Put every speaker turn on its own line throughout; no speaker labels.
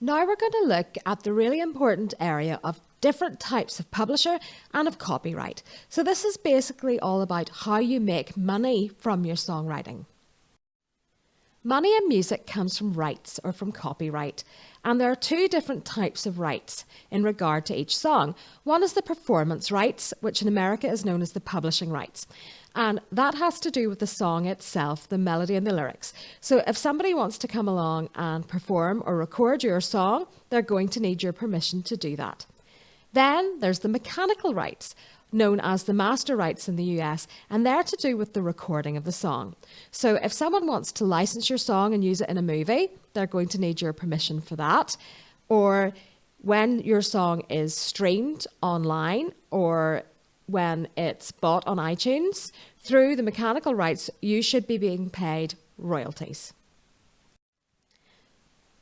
Now we're going to look at the really important area of different types of publisher and of copyright. So this is basically all about how you make money from your songwriting. Money in music comes from rights or from copyright, and there are two different types of rights in regard to each song. One is the performance rights, which in America is known as the publishing rights. And that has to do with the song itself, the melody and the lyrics. So if somebody wants to come along and perform or record your song, they're going to need your permission to do that. Then there's the mechanical rights, known as the master rights in the US, and they're to do with the recording of the song. So if someone wants to license your song and use it in a movie, they're going to need your permission for that. Or when your song is streamed online or when it's bought on iTunes, through the mechanical rights, you should be being paid royalties.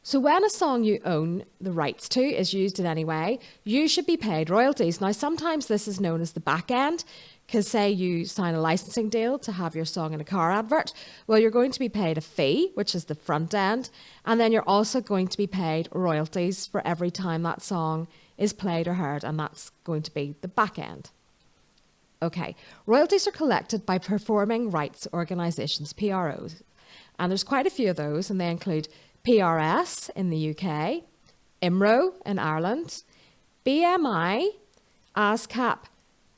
So when a song you own the rights to is used in any way, you should be paid royalties. Now, sometimes this is known as the back end, because say you sign a licensing deal to have your song in a car advert, well, you're going to be paid a fee, which is the front end, and then you're also going to be paid royalties for every time that song is played or heard, and that's going to be the back end. Okay, royalties are collected by performing rights organisations, PROs, and there's quite a few of those, and they include PRS in the UK, IMRO in Ireland, BMI, ASCAP,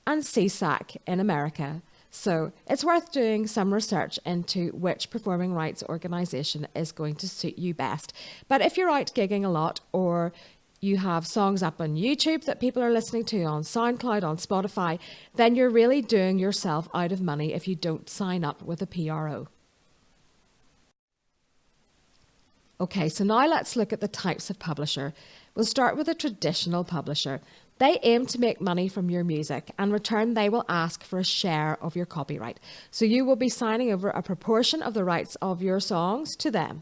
and SESAC in America. So it's worth doing some research into which performing rights organisation is going to suit you best. But if you're out gigging a lot, or you have songs up on YouTube that people are listening to, on SoundCloud, on Spotify, then you're really doing yourself out of money if you don't sign up with a PRO. Okay, so now let's look at the types of publisher. We'll start with a traditional publisher. They aim to make money from your music, and in return they will ask for a share of your copyright. So you will be signing over a proportion of the rights of your songs to them.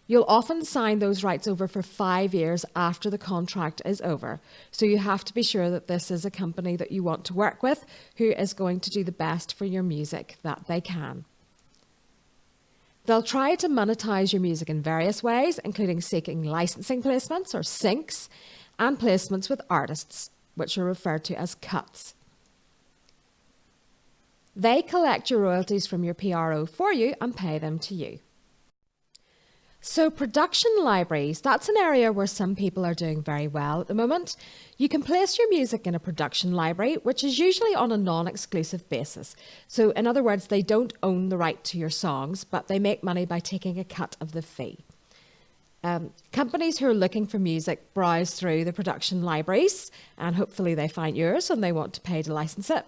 You'll often sign those rights over for 5 years after the contract is over. So you have to be sure that this is a company that you want to work with, who is going to do the best for your music that they can. They'll try to monetize your music in various ways, including seeking licensing placements or syncs, and placements with artists, which are referred to as cuts. They collect your royalties from your PRO for you and pay them to you. So production libraries, that's an area where some people are doing very well at the moment. You can place your music in a production library, which is usually on a non-exclusive basis. So in other words, they don't own the right to your songs, but they make money by taking a cut of the fee. Companies who are looking for music browse through the production libraries, and hopefully they find yours and they want to pay to license it.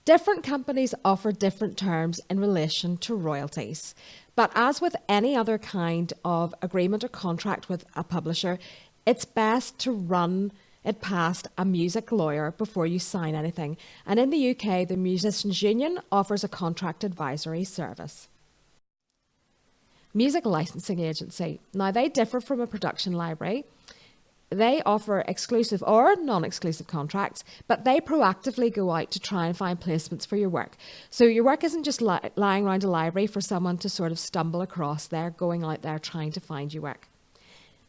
Different companies offer different terms in relation to royalties. But as with any other kind of agreement or contract with a publisher, it's best to run it past a music lawyer before you sign anything. And in the UK, the Musicians Union offers a contract advisory service. Music licensing agency. Now, they differ from a production library. They offer exclusive or non-exclusive contracts, but they proactively go out to try and find placements for your work. So your work isn't just lying around a library for someone to sort of stumble across. They're going out there trying to find you work.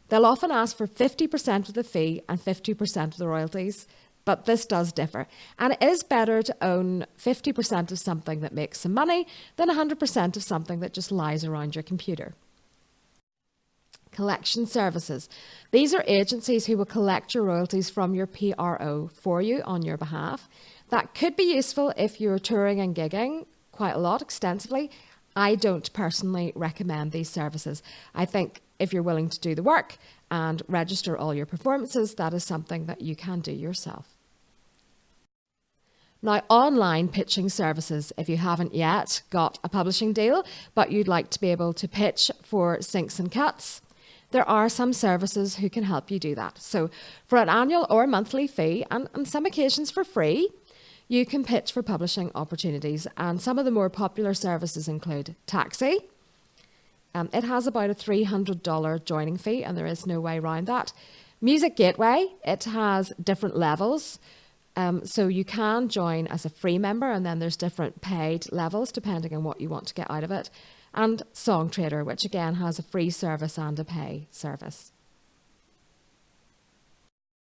They'll often ask for 50% of the fee and 50% of the royalties, but this does differ. And it is better to own 50% of something that makes some money than 100% of something that just lies around your computer. Collection services. These are agencies who will collect your royalties from your PRO for you on your behalf. That could be useful if you're touring and gigging quite a lot, extensively. I don't personally recommend these services. I think if you're willing to do the work and register all your performances, that is something that you can do yourself. Now, online pitching services, if you haven't yet got a publishing deal, but you'd like to be able to pitch for syncs and cuts, there are some services who can help you do that. So for an annual or monthly fee, and on some occasions for free, you can pitch for publishing opportunities. And some of the more popular services include Taxi. It has about a $300 joining fee, and there is no way around that. Music Gateway, it has different levels. So you can join as a free member, and then there's different paid levels depending on what you want to get out of it. And Songtradr, which again has a free service and a pay service.